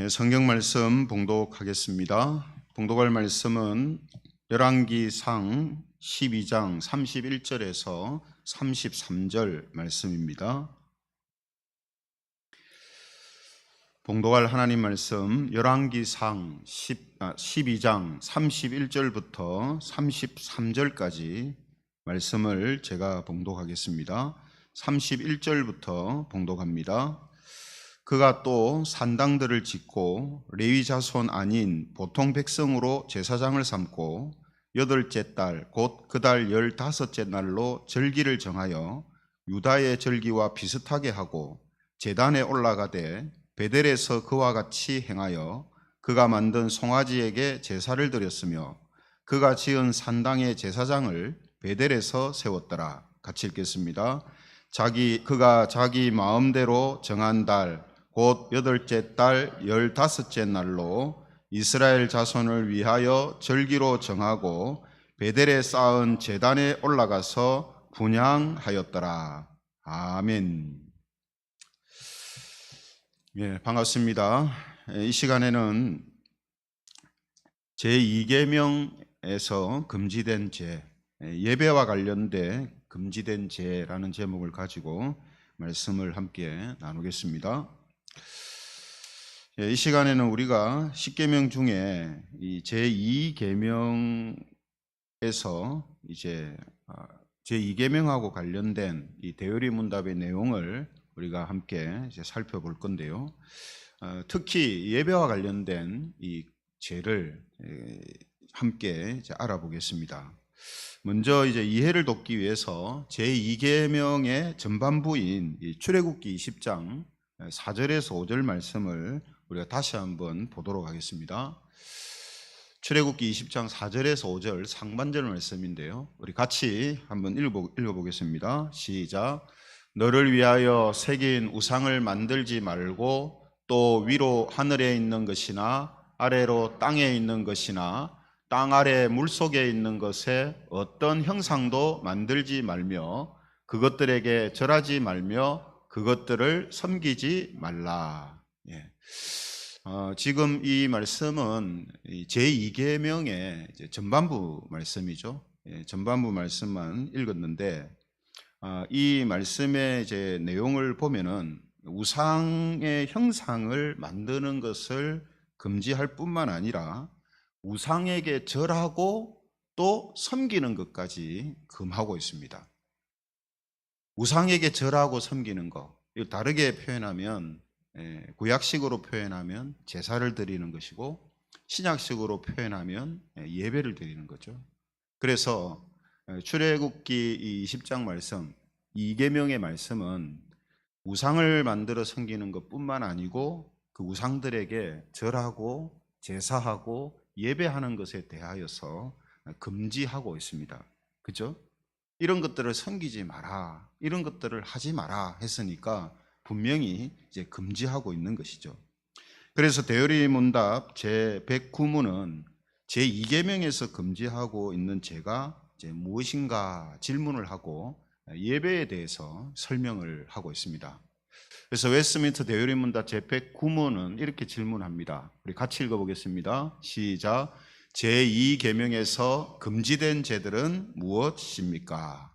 성경 말씀 봉독하겠습니다. 봉독할 말씀은 열왕기상 12장 31절에서 33절 말씀입니다. 봉독할 하나님 말씀 열왕기상 12장 31절부터 33절까지 말씀을 제가 봉독하겠습니다. 31절부터 봉독합니다. 그가 또 산당들을 짓고 레위 자손 아닌 보통 백성으로 제사장을 삼고 8째 달 곧 그 달 15째 날로 절기를 정하여 유다의 절기와 비슷하게 하고 제단에 올라가되 베델에서 그와 같이 행하여 그가 만든 송아지에게 제사를 드렸으며 그가 지은 산당의 제사장을 베델에서 세웠더라. 같이 읽겠습니다. 그가 자기 마음대로 정한 달 곧 8째 달 15째 날로 이스라엘 자손을 위하여 절기로 정하고 베델에 쌓은 제단에 올라가서 분향하였더라. 아멘. 반갑습니다. 이 시간에는 제2계명에서 금지된 죄, 예배와 관련된 금지된 죄라는 제목을 가지고 말씀을 함께 나누겠습니다. 이 시간에는 우리가 10계명 중에 이 제2계명에서 이제 제2계명하고 관련된 이 대요리 문답의 내용을 우리가 함께 이제 살펴볼 건데요. 특히 예배와 관련된 이 죄를 함께 이제 알아보겠습니다. 먼저 이제 이해를 돕기 위해서 제2계명의 전반부인 이 출애굽기 20장 4절에서 5절 말씀을 우리가 다시 한번 보도록 하겠습니다. 출애굽기 20장 4절에서 5절 상반절 말씀인데요. 우리 같이 한번 읽어보겠습니다. 시작. 너를 위하여 새긴 우상을 만들지 말고 또 위로 하늘에 있는 것이나 아래로 땅에 있는 것이나 땅 아래 물속에 있는 것에 어떤 형상도 만들지 말며 그것들에게 절하지 말며 그것들을 섬기지 말라. 지금 이 말씀은 제2계명의 전반부 말씀이죠. 전반부 말씀만 읽었는데 이 말씀의 이제 내용을 보면은 우상의 형상을 만드는 것을 금지할 뿐만 아니라 우상에게 절하고 또 섬기는 것까지 금하고 있습니다. 우상에게 절하고 섬기는 것, 이거 다르게 표현하면 구약식으로 표현하면 제사를 드리는 것이고 신약식으로 표현하면 예배를 드리는 거죠. 그래서 출애굽기 20장 말씀, 2계명의 말씀은 우상을 만들어 섬기는 것뿐만 아니고 그 우상들에게 절하고 제사하고 예배하는 것에 대하여서 금지하고 있습니다. 그죠? 이런 것들을 섬기지 마라, 이런 것들을 하지 마라 했으니까 분명히 이제 금지하고 있는 것이죠. 그래서 대요리 문답 제109문은 제2계명에서 금지하고 있는 죄가 이제 무엇인가 질문을 하고 예배에 대해서 설명을 하고 있습니다. 그래서 웨스트민스터 대요리 문답 제109문은 이렇게 질문합니다. 우리 같이 읽어보겠습니다. 시작. 제2계명에서 금지된 죄들은 무엇입니까?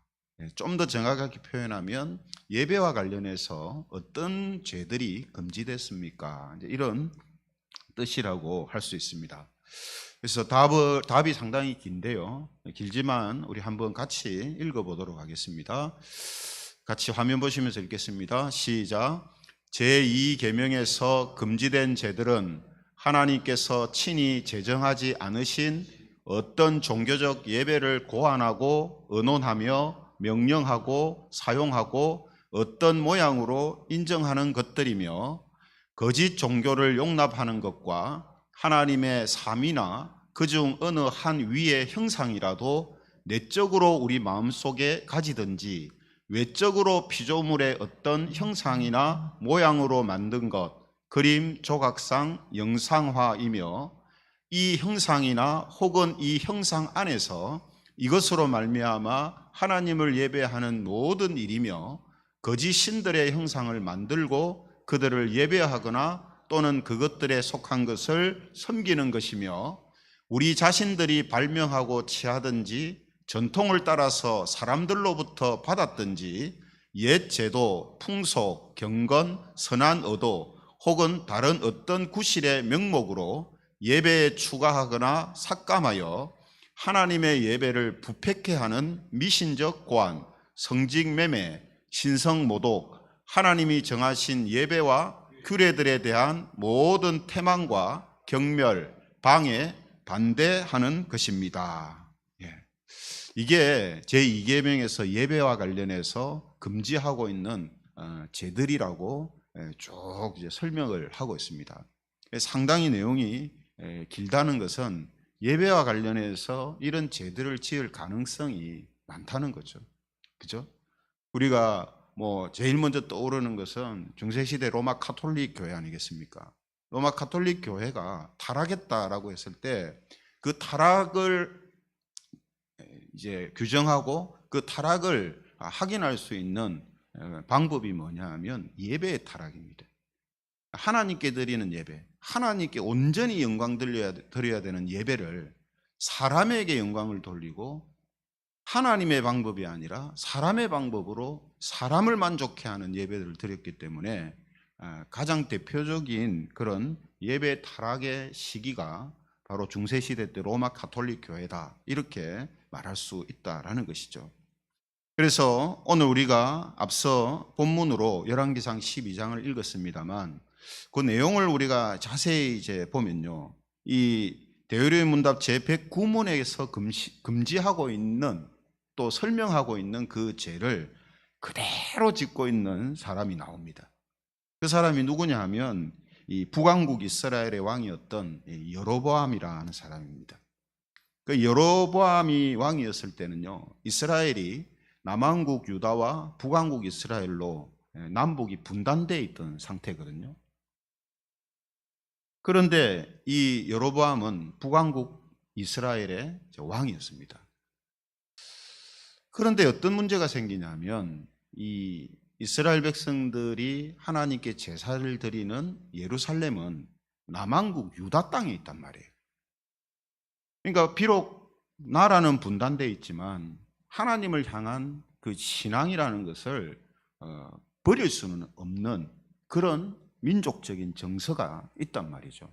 좀 더 정확하게 표현하면 예배와 관련해서 어떤 죄들이 금지됐습니까? 이런 뜻이라고 할 수 있습니다. 그래서 답이 상당히 긴데요. 길지만 우리 한번 같이 읽어보도록 하겠습니다. 같이 화면 보시면서 읽겠습니다. 시작. 제2계명에서 금지된 죄들은 하나님께서 친히 제정하지 않으신 어떤 종교적 예배를 고안하고 의논하며 명령하고 사용하고 어떤 모양으로 인정하는 것들이며 거짓 종교를 용납하는 것과 하나님의 삼위나 그중 어느 한 위의 형상이라도 내적으로 우리 마음속에 가지든지 외적으로 피조물의 어떤 형상이나 모양으로 만든 것, 그림, 조각상, 영상화이며 이 형상이나 혹은 이 형상 안에서 이것으로 말미암아 하나님을 예배하는 모든 일이며 거짓 신들의 형상을 만들고 그들을 예배하거나 또는 그것들에 속한 것을 섬기는 것이며 우리 자신들이 발명하고 취하든지 전통을 따라서 사람들로부터 받았든지 옛 제도, 풍속, 경건, 선한 의도 혹은 다른 어떤 구실의 명목으로 예배에 추가하거나 삭감하여 하나님의 예배를 부패케 하는 미신적 고안, 성직매매, 신성모독, 하나님이 정하신 예배와 규례들에 대한 모든 태망과 경멸, 방해, 반대하는 것입니다. 이게 제2계명에서 예배와 관련해서 금지하고 있는 제들이라고 쭉 이제 설명을 하고 있습니다. 상당히 내용이 길다는 것은 예배와 관련해서 이런 제들을 지을 가능성이 많다는 거죠. 그죠? 우리가 뭐 제일 먼저 떠오르는 것은 중세시대 로마 가톨릭 교회 아니겠습니까? 로마 가톨릭 교회가 타락했다라고 했을 때 그 타락을 이제 규정하고 그 타락을 확인할 수 있는 방법이 뭐냐 하면 예배의 타락입니다. 하나님께 드리는 예배, 하나님께 온전히 영광 드려야 되는 예배를 사람에게 영광을 돌리고 하나님의 방법이 아니라 사람의 방법으로 사람을 만족해 하는 예배를 드렸기 때문에 가장 대표적인 그런 예배 타락의 시기가 바로 중세시대 때 로마 가톨릭 교회다, 이렇게 말할 수 있다라는 것이죠. 그래서 오늘 우리가 앞서 본문으로 열왕기상 12장을 읽었습니다만 그 내용을 우리가 자세히 이제 보면요, 이 대열의 문답 제109문에서 금지하고 있는, 또 설명하고 있는 그 죄를 그대로 짓고 있는 사람이 나옵니다. 그 사람이 누구냐 하면 이 북왕국 이스라엘의 왕이었던 여로보암이라는 사람입니다. 그 여로보암이 왕이었을 때는요, 이스라엘이 남왕국 유다와 북왕국 이스라엘로 남북이 분단되어 있던 상태거든요. 그런데 이 여로보암은 북왕국 이스라엘의 왕이었습니다. 그런데 어떤 문제가 생기냐면 이 이스라엘 백성들이 하나님께 제사를 드리는 예루살렘은 남왕국 유다 땅에 있단 말이에요. 그러니까 비록 나라는 분단되어 있지만 하나님을 향한 그 신앙이라는 것을 버릴 수는 없는 그런 민족적인 정서가 있단 말이죠.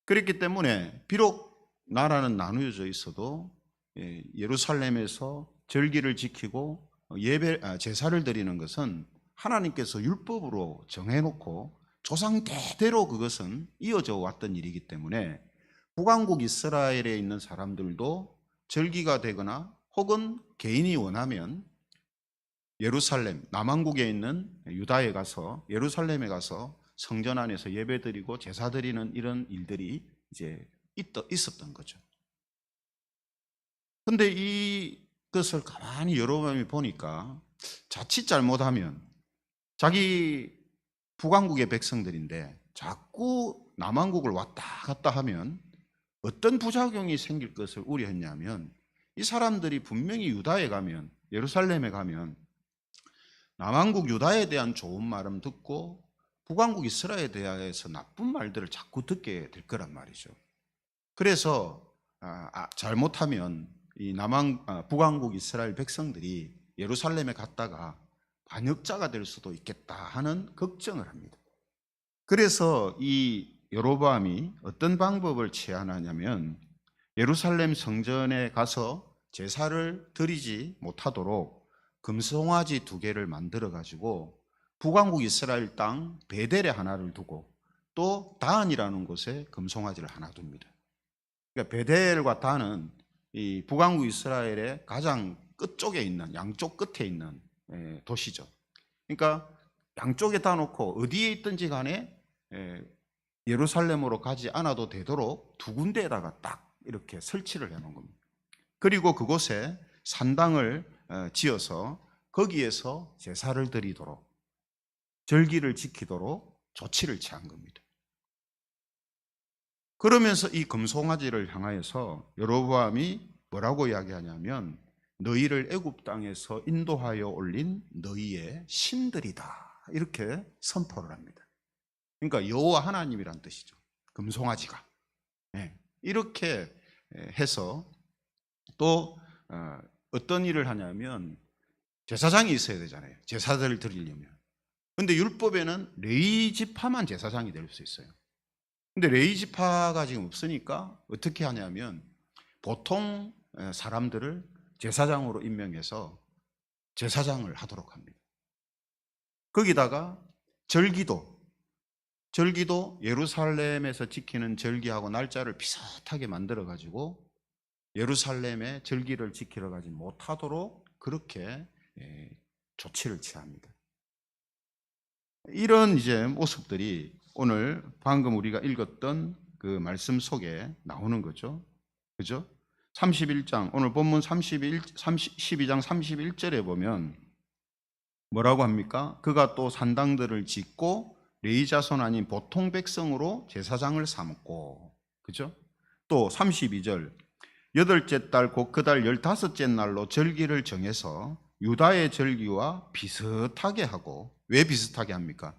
그렇기 때문에 비록 나라는 나누어져 있어도 예루살렘에서 절기를 지키고 제사를 드리는 것은 하나님께서 율법으로 정해놓고 조상 대대로 그것은 이어져 왔던 일이기 때문에 북왕국 이스라엘에 있는 사람들도 절기가 되거나 혹은 개인이 원하면 예루살렘, 남왕국에 있는 유다에 가서 예루살렘에 가서 성전 안에서 예배드리고 제사드리는 이런 일들이 이제 있었던 거죠. 근데 이것을 가만히 여러분이 보니까 자칫 잘못하면 자기 북왕국의 백성들인데 자꾸 남왕국을 왔다 갔다 하면 어떤 부작용이 생길 것을 우려했냐면 이 사람들이 분명히 유다에 가면, 예루살렘에 가면 남왕국 유다에 대한 좋은 말은 듣고 북왕국 이스라엘에 대해서 나쁜 말들을 자꾸 듣게 될 거란 말이죠. 그래서 잘못하면 이 북왕국 이스라엘 백성들이 예루살렘에 갔다가 반역자가 될 수도 있겠다 하는 걱정을 합니다. 그래서 이 여로보암이 어떤 방법을 취하냐면 예루살렘 성전에 가서 제사를 드리지 못하도록 금송아지 2개를 만들어 가지고 북왕국 이스라엘 땅 베델에 하나를 두고 또 다한이라는 곳에 금송아지를 하나 둡니다. 그러니까 베델과 단은 이 북왕국 이스라엘의 가장 끝쪽에 있는, 양쪽 끝에 있는 도시죠. 그러니까 양쪽에 다 놓고 어디에 있든지 간에 예루살렘으로 가지 않아도 되도록 2군데에다가 딱 이렇게 설치를 해놓은 겁니다. 그리고 그곳에 산당을 지어서 거기에서 제사를 드리도록, 절기를 지키도록 조치를 취한 겁니다. 그러면서 이 금송아지를 향하여서 여로보암이 뭐라고 이야기하냐면 너희를 애굽 땅에서 인도하여 올린 너희의 신들이다, 이렇게 선포를 합니다. 그러니까 여호와 하나님이란 뜻이죠. 금송아지가. 예, 이렇게 해서 또 어떤 일을 하냐면 제사장이 있어야 되잖아요. 제사를 드리려면. 근데 율법에는 레위지파만 제사장이 될 수 있어요. 근데 레위지파가 지금 없으니까 어떻게 하냐면 보통 사람들을 제사장으로 임명해서 제사장을 하도록 합니다. 거기다가 절기도 예루살렘에서 지키는 절기하고 날짜를 비슷하게 만들어 가지고 예루살렘의 절기를 지키러 가지 못하도록 그렇게 조치를 취합니다. 이런 이제 모습들이 오늘 방금 우리가 읽었던 그 말씀 속에 나오는 거죠. 그죠? 31장, 오늘 본문 12장 31절에 보면 뭐라고 합니까? 그가 또 산당들을 짓고 레위 자손 아닌 보통 백성으로 제사장을 삼고, 그죠? 또 32절, 여덟째 달 곧 그 달 15째 날로 절기를 정해서 유다의 절기와 비슷하게 하고, 왜 비슷하게 합니까?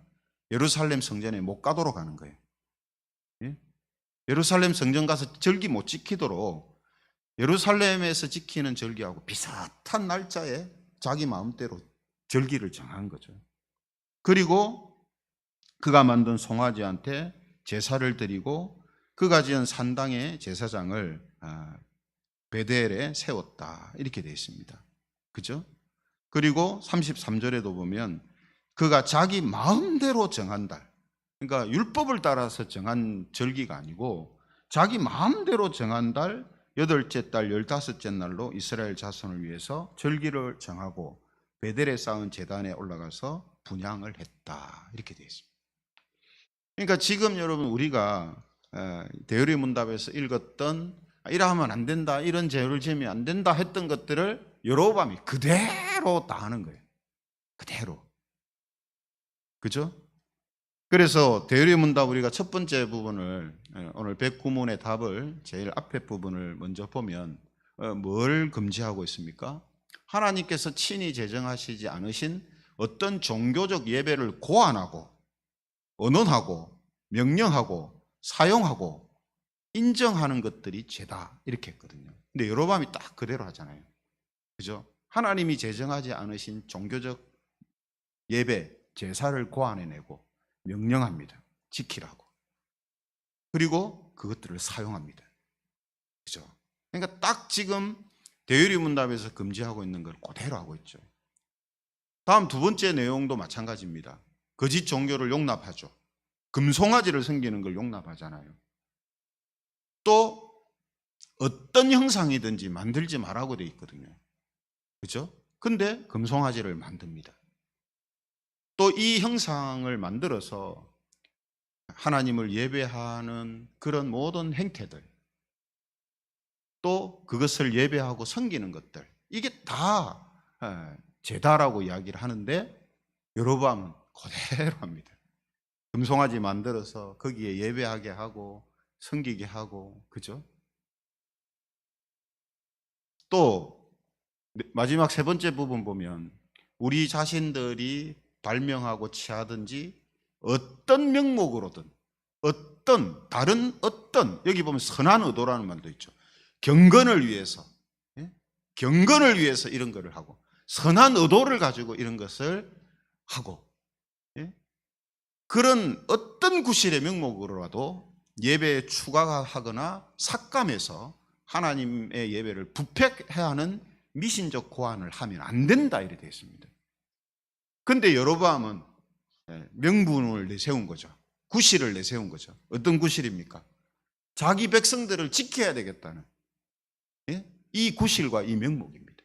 예루살렘 성전에 못 가도록 하는 거예요. 예? 예루살렘 성전 가서 절기 못 지키도록 예루살렘에서 지키는 절기하고 비슷한 날짜에 자기 마음대로 절기를 정한 거죠. 그리고 그가 만든 송아지한테 제사를 드리고 그가 지은 산당의 제사장을 베델에 세웠다, 이렇게 되어 있습니다. 그죠? 그리고 33절에도 보면 그가 자기 마음대로 정한 달, 그러니까 율법을 따라서 정한 절기가 아니고 자기 마음대로 정한 달, 여덟째 달 15째 날로 이스라엘 자손을 위해서 절기를 정하고 베델에 쌓은 제단에 올라가서 분향을 했다, 이렇게 되어 있습니다. 그러니까 지금 여러분 우리가 대열의 문답에서 읽었던 이러하면 안 된다, 이런 죄를 지으면 안 된다 했던 것들을 여로보암이 그대로 다 하는 거예요. 그대로. 그죠? 그래서 대열의 문답 우리가 첫 번째 부분을, 오늘 109문의 답을 제일 앞에 부분을 먼저 보면 뭘 금지하고 있습니까? 하나님께서 친히 제정하시지 않으신 어떤 종교적 예배를 고안하고 언언하고 명령하고 사용하고 인정하는 것들이 죄다, 이렇게 했거든요. 근데 여로보암이 딱 그대로 하잖아요. 그죠? 하나님이 제정하지 않으신 종교적 예배, 제사를 고안해내고 명령합니다. 지키라고. 그리고 그것들을 사용합니다. 그죠? 그러니까 딱 지금 대열의 문답에서 금지하고 있는 걸 그대로 하고 있죠. 다음 두 번째 내용도 마찬가지입니다. 거짓 종교를 용납하죠. 금송아지를 섬기는 걸 용납하잖아요. 또 어떤 형상이든지 만들지 말라고 돼 있거든요. 그죠? 근데 금송아지를 만듭니다. 또 이 형상을 만들어서 하나님을 예배하는 그런 모든 행태들, 또 그것을 예배하고 섬기는 것들, 이게 다 죄다라고 이야기를 하는데 여로보암은 그대로 합니다. 금송아지 만들어서 거기에 예배하게 하고 섬기게 하고, 그죠? 또 마지막 세 번째 부분 보면 우리 자신들이 발명하고 취하든지 어떤 명목으로든 다른 어떤, 여기 보면 선한 의도라는 말도 있죠. 경건을 위해서, 경건을 위해서 이런 거를 하고 선한 의도를 가지고 이런 것을 하고, 그런 어떤 구실의 명목으로라도 예배에 추가하거나 삭감해서 하나님의 예배를 부패해야 하는 미신적 고안을 하면 안 된다, 이렇게 되어 있습니다. 그런데 여로보암은 명분을 내세운 거죠. 구실을 내세운 거죠. 어떤 구실입니까? 자기 백성들을 지켜야 되겠다는 이 구실과 이 명목입니다.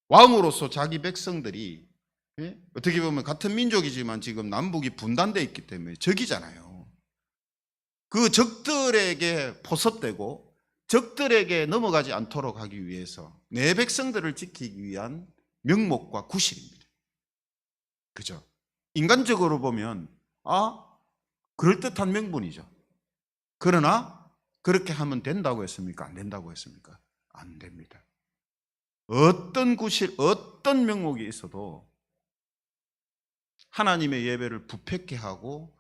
왕으로서 자기 백성들이 어떻게 보면 같은 민족이지만 지금 남북이 분단되어 있기 때문에 적이잖아요. 그 적들에게 포섭되고 적들에게 넘어가지 않도록 하기 위해서 내 백성들을 지키기 위한 명목과 구실입니다. 그죠? 인간적으로 보면 그럴듯한 명분이죠. 그러나 그렇게 하면 된다고 했습니까? 안 된다고 했습니까? 안 됩니다. 어떤 구실, 어떤 명목이 있어도 하나님의 예배를 부패케 하고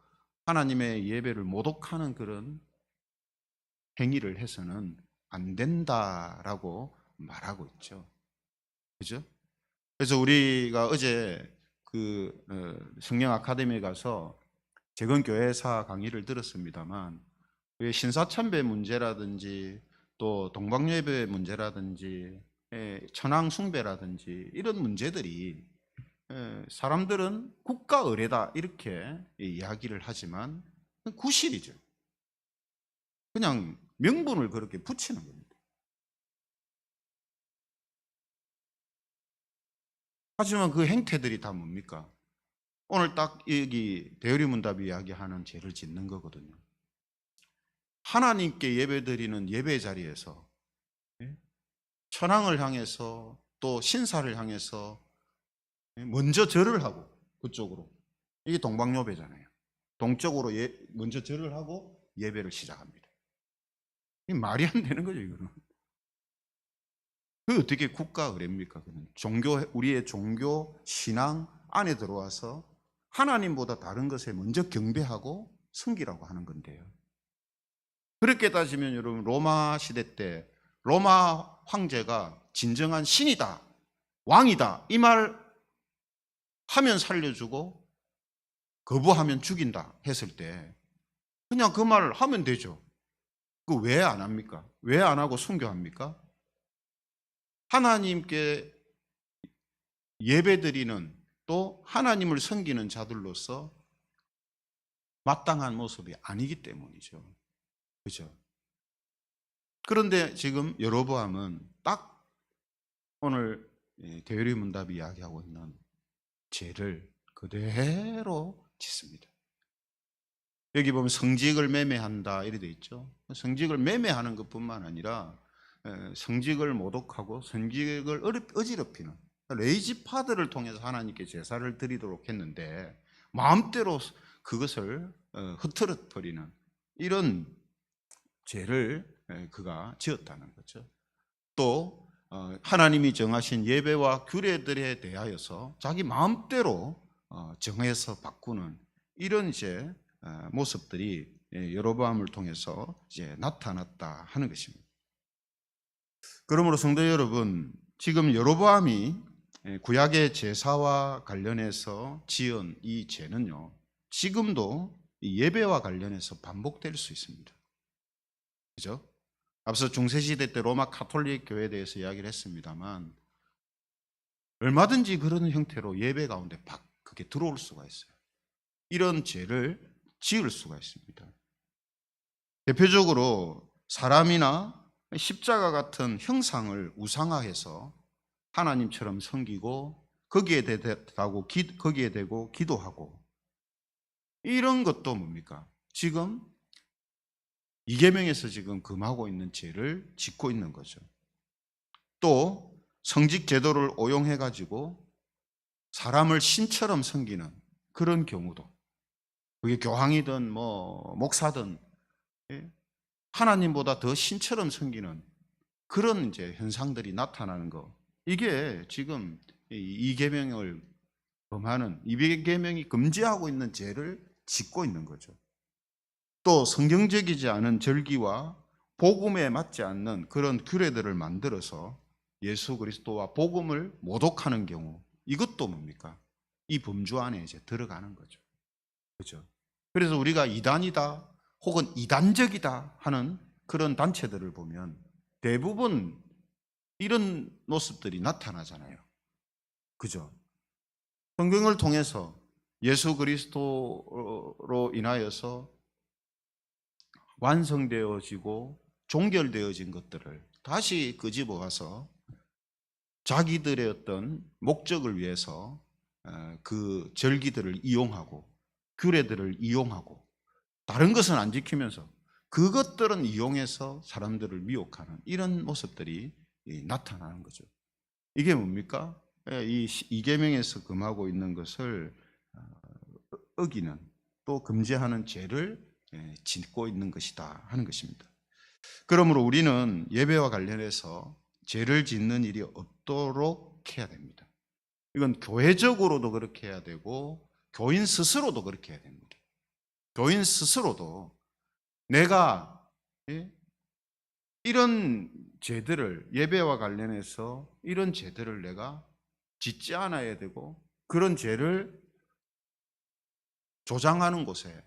하나님의 예배를 모독하는 그런 행위를 해서는 안 된다라고 말하고 있죠. 그죠? 그래서 우리가 어제 성령 아카데미에 가서 재건 교회사 강의를 들었습니다만, 신사참배 문제라든지 또 동방예배 문제라든지 천황 숭배라든지 이런 문제들이 사람들은 국가 의례다 이렇게 이야기를 하지만 구실이죠. 그냥 명분을 그렇게 붙이는 겁니다. 하지만 그 행태들이 다 뭡니까? 오늘 딱 여기 대열의문답 이야기하는 죄를 짓는 거거든요. 하나님께 예배드리는 예배 자리에서 천황을 향해서 또 신사를 향해서 먼저 절을 하고, 그쪽으로, 이게 동방요배잖아요. 동쪽으로 먼저 절을 하고 예배를 시작합니다. 이게 말이 안 되는 거죠, 이거는. 그 어떻게 국가 의례입니까? 우리의 종교 신앙 안에 들어와서 하나님보다 다른 것에 먼저 경배하고 섬기라고 하는 건데요. 그렇게 따지면 여러분, 로마 시대 때 로마 황제가 진정한 신이다, 왕이다 이 말 하면 살려주고 거부하면 죽인다 했을 때 그냥 그 말을 하면 되죠. 그 왜 안 합니까? 왜 안 하고 순교합니까? 하나님께 예배드리는 또 하나님을 섬기는 자들로서 마땅한 모습이 아니기 때문이죠. 그죠? 그런데 지금 여로보암은 딱 오늘 대열의문답이 이야기하고 있는 죄를 그대로 짓습니다. 여기 보면 성직을 매매한다 이렇게 돼 있죠. 성직을 매매하는 것뿐만 아니라 성직을 모독하고 성직을 어지럽히는, 레이지파드를 통해서 하나님께 제사를 드리도록 했는데 마음대로 그것을 흐트러 버리는 이런 죄를 그가 지었다는 거죠. 또 하나님이 정하신 예배와 규례들에 대하여서 자기 마음대로 정해서 바꾸는 이런 이제 모습들이 여로보암을 통해서 이제 나타났다 하는 것입니다. 그러므로 성도 여러분, 지금 여로보암이 구약의 제사와 관련해서 지은 이 죄는요, 지금도 예배와 관련해서 반복될 수 있습니다. 그죠? 앞서 중세시대 때 로마 가톨릭 교회에 대해서 이야기를 했습니다만 얼마든지 그런 형태로 예배 가운데 그게 들어올 수가 있어요. 이런 죄를 지을 수가 있습니다. 대표적으로 사람이나 십자가 같은 형상을 우상화해서 하나님처럼 섬기고 거기에 대고 기도하고, 이런 것도 뭡니까? 지금 이계명에서 지금 금하고 있는 죄를 짓고 있는 거죠. 또 성직 제도를 오용해 가지고 사람을 신처럼 섬기는 그런 경우도, 그게 교황이든 목사든 하나님보다 더 신처럼 섬기는 그런 이제 현상들이 나타나는 거, 이게 지금 이 계명을 범하는, 이 계명이 금지하고 있는 죄를 짓고 있는 거죠. 또 성경적이지 않은 절기와 복음에 맞지 않는 그런 규례들을 만들어서 예수 그리스도와 복음을 모독하는 경우, 이것도 뭡니까? 이 범주 안에 이제 들어가는 거죠. 그렇죠? 그래서 우리가 이단이다 혹은 이단적이다 하는 그런 단체들을 보면 대부분 이런 모습들이 나타나잖아요. 그죠? 성경을 통해서 예수 그리스도로 인하여서 완성되어지고 종결되어진 것들을 다시 끄집어와서 자기들의 어떤 목적을 위해서 그 절기들을 이용하고 규례들을 이용하고 다른 것은 안 지키면서 그것들은 이용해서 사람들을 미혹하는 이런 모습들이 나타나는 거죠. 이게 뭡니까? 이 계명에서 금하고 있는 것을 어기는, 또 금지하는 죄를 짓고 있는 것이다 하는 것입니다. 그러므로 우리는 예배와 관련해서 죄를 짓는 일이 없도록 해야 됩니다. 이건 교회적으로도 그렇게 해야 되고 교인 스스로도 그렇게 해야 됩니다. 교인 스스로도 내가 이런 죄들을, 예배와 관련해서 이런 죄들을 내가 짓지 않아야 되고, 그런 죄를 조장하는 곳에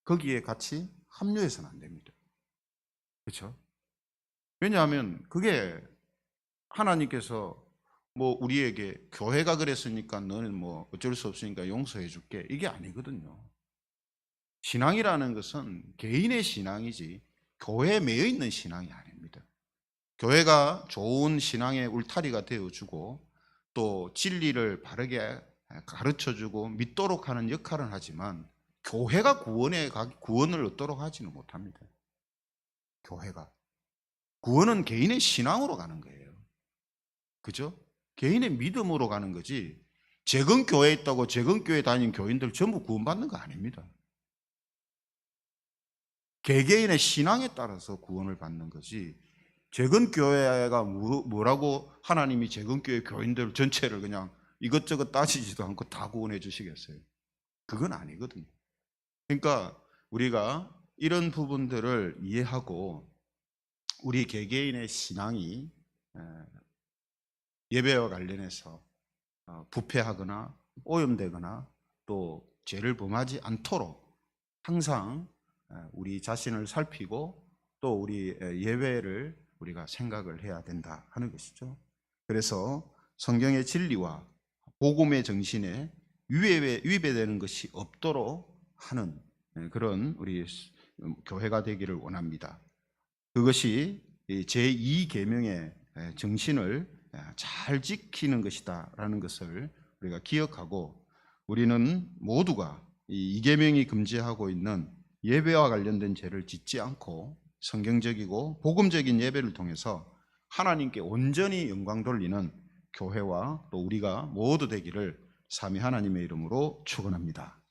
거기에 같이 합류해서는 안 됩니다. 그렇죠? 왜냐하면 그게 하나님께서 뭐 우리에게 교회가 그랬으니까 너는 뭐 어쩔 수 없으니까 용서해 줄게, 이게 아니거든요. 신앙이라는 것은 개인의 신앙이지 교회에 매여 있는 신앙이 아닙니다. 교회가 좋은 신앙의 울타리가 되어주고 또 진리를 바르게 가르쳐주고 믿도록 하는 역할은 하지만 교회가 구원을 얻도록 하지는 못합니다. 교회가 구원은 개인의 신앙으로 가는 거예요. 그죠? 개인의 믿음으로 가는 거지, 재건교회에 있다고 재건교회 다니는 교인들 전부 구원받는 거 아닙니다. 개개인의 신앙에 따라서 구원을 받는 거지, 재건교회가 뭐라고 하나님이 재건교회 교인들 전체를 그냥 이것저것 따지지도 않고 다 구원해 주시겠어요? 그건 아니거든요. 그러니까 우리가 이런 부분들을 이해하고 우리 개개인의 신앙이 예배와 관련해서 부패하거나 오염되거나 또 죄를 범하지 않도록 항상 우리 자신을 살피고 또 우리 예배를 우리가 생각을 해야 된다 하는 것이죠. 그래서 성경의 진리와 복음의 정신에 위배되는 것이 없도록 하는 그런 우리 교회가 되기를 원합니다. 그것이 제2계명의 정신을 잘 지키는 것이다 라는 것을 우리가 기억하고, 우리는 모두가 이 2계명이 금지하고 있는 예배와 관련된 죄를 짓지 않고 성경적이고 복음적인 예배를 통해서 하나님께 온전히 영광 돌리는 교회와 또 우리가 모두 되기를 삼위 하나님의 이름으로 축원합니다.